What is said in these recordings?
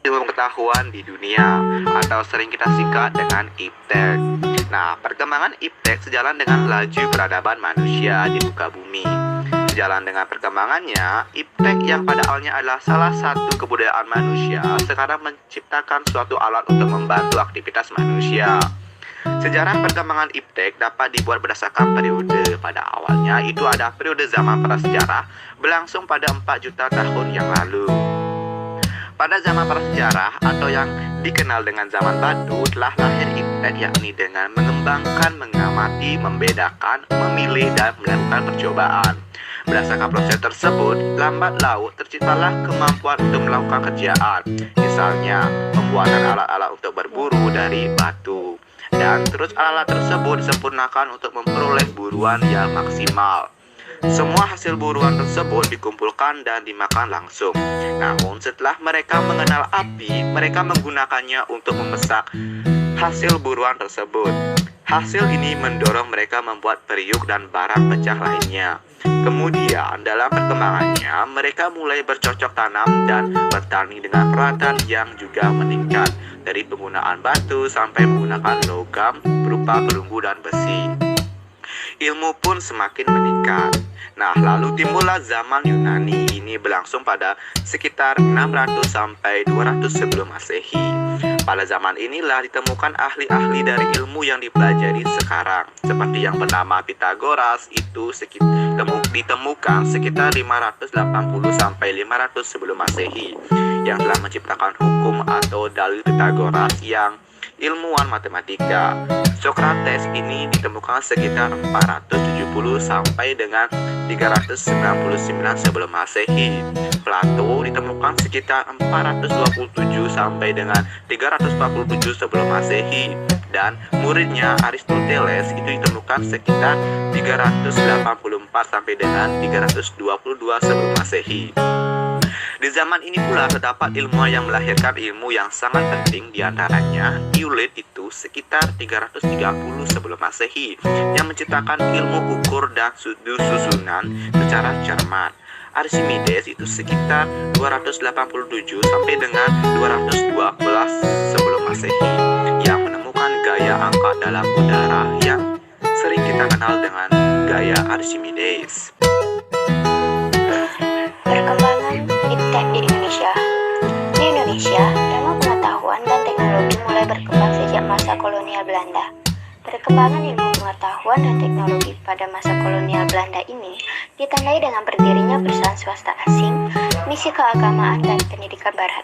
ilmu pengetahuan di dunia, atau sering kita singkat dengan iptek. Nah, perkembangan iptek sejalan dengan laju peradaban manusia di muka bumi. Sejalan dengan perkembangannya, iptek yang pada awalnya adalah salah satu kebudayaan manusia, sekarang menciptakan suatu alat untuk membantu aktivitas manusia. Sejarah perkembangan iptek dapat dibuat berdasarkan periode. Pada awalnya itu ada periode zaman prasejarah berlangsung pada 4 juta tahun yang lalu. Pada zaman prasejarah atau yang dikenal dengan zaman batu telah lahir iptek, yakni dengan mengembangkan, mengamati, membedakan, memilih, dan melakukan percobaan. Berdasarkan proses tersebut, lambat laun terciptalah kemampuan untuk melakukan kerjaan, misalnya pembuatan alat-alat untuk berburu dari batu. Dan terus alat-alat tersebut disempurnakan untuk memperoleh buruan yang maksimal. Semua hasil buruan tersebut dikumpulkan dan dimakan langsung. Namun setelah mereka mengenal api, mereka menggunakannya untuk memasak hasil buruan tersebut. Hasil ini mendorong mereka membuat periuk dan barang pecah lainnya. Kemudian dalam perkembangannya, mereka mulai bercocok tanam dan bertani dengan peralatan yang juga meningkat, dari penggunaan batu sampai menggunakan logam berupa perunggu dan besi. Ilmu pun semakin meningkat. Nah, lalu timbullah zaman Yunani. Ini berlangsung pada sekitar 600 sampai 200 sebelum Masehi. Pada zaman inilah ditemukan ahli-ahli dari ilmu yang dipelajari sekarang, seperti yang bernama Pythagoras. Itu ditemukan sekitar 580 sampai 500 sebelum Masehi, yang telah menciptakan hukum atau dalil Pythagoras yang ilmuwan matematika. Socrates ini ditemukan sekitar 470 sampai dengan 399 sebelum Masehi. Plato ditemukan sekitar 427 sampai dengan 347 sebelum Masehi, dan muridnya Aristoteles itu ditemukan sekitar 384 sampai dengan 322 sebelum Masehi. Di zaman ini pula terdapat ilmuwan yang melahirkan ilmu yang sangat penting, diantaranya Euclid itu sekitar 330 sebelum Masehi, yang menciptakan ilmu ukur dan susunan secara cermat. Archimedes itu sekitar 287 sampai dengan 212 sebelum Masehi, yang menemukan gaya angka dalam udara yang sering kita kenal dengan gaya Archimedes. Perkembangan iptek di Indonesia. Di Indonesia, ilmu pengetahuan dan teknologi mulai berkembang sejak masa kolonial Belanda. Perkembangan ilmu pengetahuan dan teknologi pada masa kolonial Belanda ini ditandai dengan berdirinya perusahaan swasta asing, misi keagamaan, dan pendidikan barat.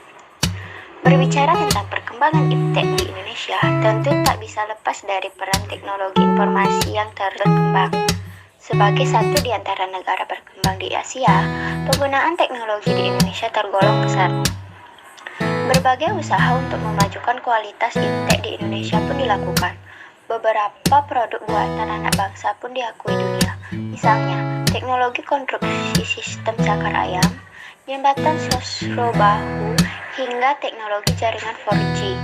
Berbicara tentang perkembangan iptek di Indonesia, tentu tak bisa lepas dari peran teknologi informasi yang berkembang. Sebagai satu di antara negara berkembang di Asia, penggunaan teknologi di Indonesia tergolong besar. Berbagai usaha untuk memajukan kualitas iptek di Indonesia pun dilakukan. Beberapa produk buatan anak bangsa pun diakui dunia. Misalnya, teknologi konstruksi sistem cakar ayam, jembatan Sosrobahu, hingga teknologi jaringan 4G.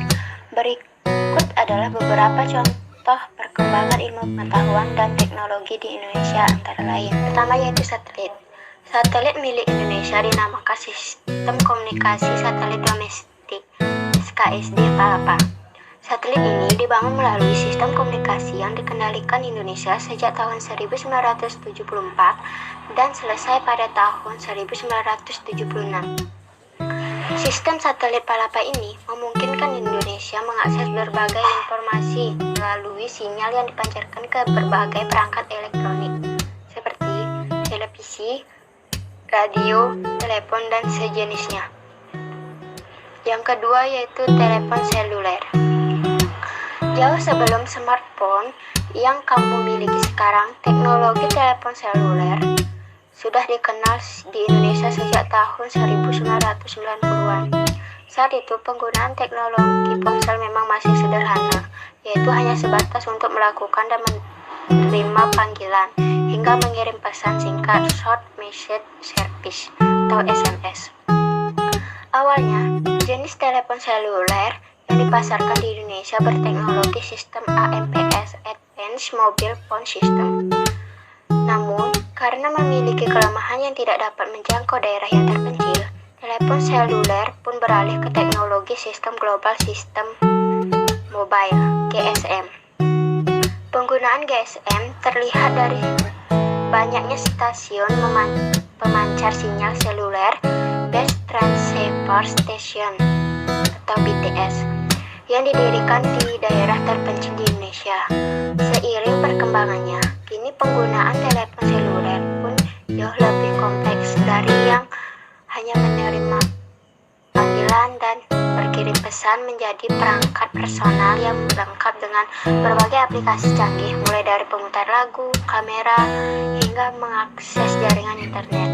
Berikut adalah beberapa contoh perkembangan ilmu pengetahuan dan teknologi di Indonesia, antara lain. Pertama yaitu satelit. Satelit milik Indonesia dinamakan Sistem Komunikasi Satelit Domestik (SKSD) Palapa. Satelit ini dibangun melalui sistem komunikasi yang dikendalikan Indonesia sejak tahun 1974 dan selesai pada tahun 1976. Sistem satelit Palapa ini memungkinkan Indonesia mengakses berbagai informasi melalui sinyal yang dipancarkan ke berbagai perangkat elektronik seperti televisi, radio, telepon, dan sejenisnya. Yang kedua yaitu telepon seluler. Jauh sebelum smartphone yang kamu miliki sekarang, teknologi telepon seluler sudah dikenal di Indonesia sejak tahun 1990-an. Saat itu penggunaan teknologi ponsel memang masih sederhana, yaitu hanya sebatas untuk melakukan dan menerima panggilan hingga mengirim pesan singkat short message service atau SMS. Awalnya, jenis telepon seluler yang dipasarkan di Indonesia berteknologi sistem AMPS (Advanced Mobile Phone System). Namun, karena memiliki kelemahan yang tidak dapat menjangkau daerah yang terpencil, Telepon seluler pun beralih ke teknologi sistem global sistem mobile (GSM). Penggunaan GSM terlihat dari banyaknya stasiun pemancar sinyal seluler (Base Transceiver Station atau BTS) yang didirikan di daerah terpencil di Indonesia. Seiring perkembangannya, kini penggunaan telepon seluler pun jauh lebih kompleks dari yang hanya menerima panggilan dan berkirim pesan menjadi perangkat personal yang lengkap dengan berbagai aplikasi canggih, mulai dari pemutar lagu, kamera, hingga mengakses jaringan internet.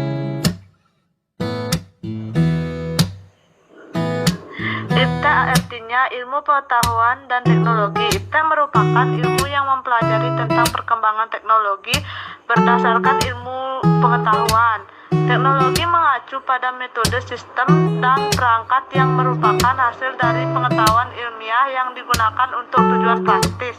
IPTEK artinya ilmu pengetahuan dan teknologi. IPTEK merupakan ilmu yang mempelajari tentang perkembangan teknologi berdasarkan ilmu pengetahuan. Teknologi mengacu pada metode, sistem, dan perangkat yang merupakan hasil dari pengetahuan ilmiah yang digunakan untuk tujuan praktis.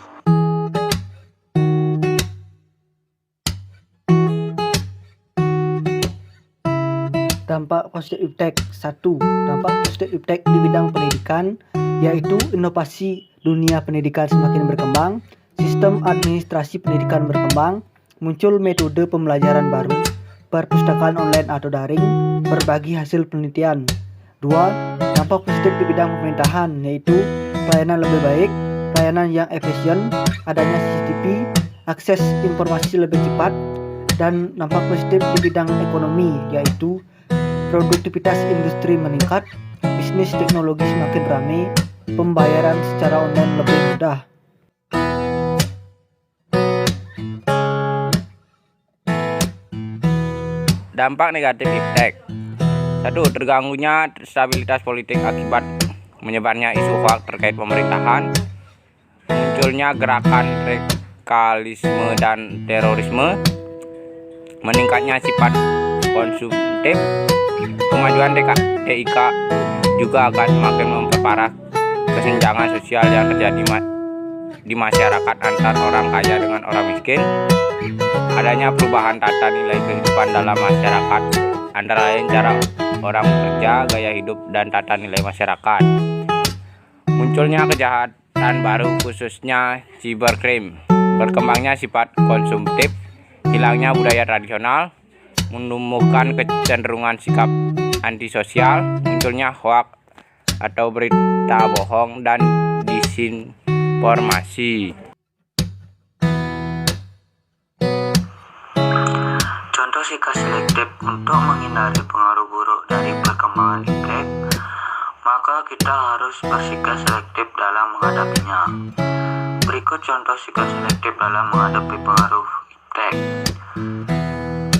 Dampak positif IPTEK. 1. Dampak positif IPTEK di bidang pendidikan, yaitu inovasi dunia pendidikan semakin berkembang, sistem administrasi pendidikan berkembang, muncul metode pembelajaran baru, perpustakaan online atau daring, berbagi hasil penelitian. 2. Dampak positif di bidang pemerintahan, yaitu pelayanan lebih baik, pelayanan yang efisien, adanya CCTV, akses informasi lebih cepat, dan dampak positif di bidang ekonomi, yaitu produktivitas industri meningkat, bisnis teknologi semakin ramai, pembayaran secara online lebih mudah. Dampak negatif IPTEK. 1. Terganggunya stabilitas politik akibat menyebarnya isu hoaks terkait pemerintahan, munculnya gerakan radikalisme dan terorisme, meningkatnya sifat konsumtif. Kemajuan TIK juga akan semakin memperparah kesenjangan sosial yang terjadi di masyarakat antar orang kaya dengan orang miskin. Adanya perubahan tata nilai kehidupan dalam masyarakat, antara lain cara orang bekerja, gaya hidup, dan tata nilai masyarakat. Munculnya kejahatan baru khususnya cybercrime, berkembangnya sifat konsumtif, hilangnya budaya tradisional, menumbuhkan kecenderungan sikap antisosial, munculnya hoaks atau berita bohong dan disinformasi. Contoh sikap selektif untuk menghindari pengaruh buruk dari perkembangan IPTEK, maka kita harus bersikap selektif dalam menghadapinya. Berikut contoh sikap selektif dalam menghadapi pengaruh IPTEK.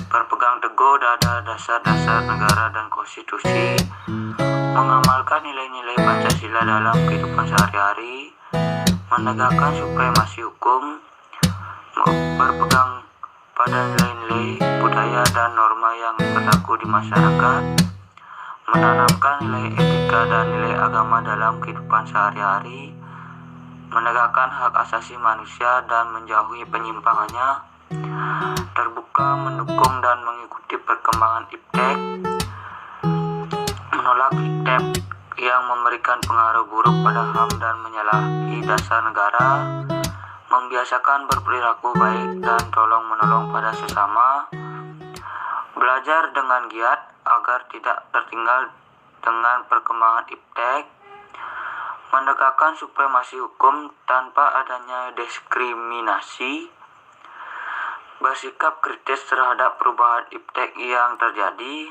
Berpegang teguh pada dasar-dasar negara dan konstitusi, mengamalkan nilai-nilai Pancasila dalam kehidupan sehari-hari, menegakkan supremasi hukum, berpegang pada nilai-nilai budaya dan norma yang berlaku di masyarakat, menanamkan nilai etika dan nilai agama dalam kehidupan sehari-hari, menegakkan hak asasi manusia dan menjauhi penyimpangannya, terbuka mendukung dan mengikuti perkembangan IPTEK, menolak IPTEK yang memberikan pengaruh buruk pada HAM dan menyalahi dasar negara, membiasakan berperilaku baik dan tolong-menolong pada sesama, belajar dengan giat agar tidak tertinggal dengan perkembangan IPTEK, menegakkan supremasi hukum tanpa adanya diskriminasi, bersikap kritis terhadap perubahan IPTEK yang terjadi,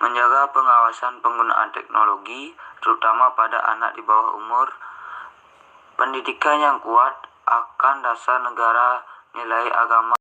menjaga pengawasan penggunaan teknologi, terutama pada anak di bawah umur, pendidikan yang kuat akan dasar negara, nilai agama,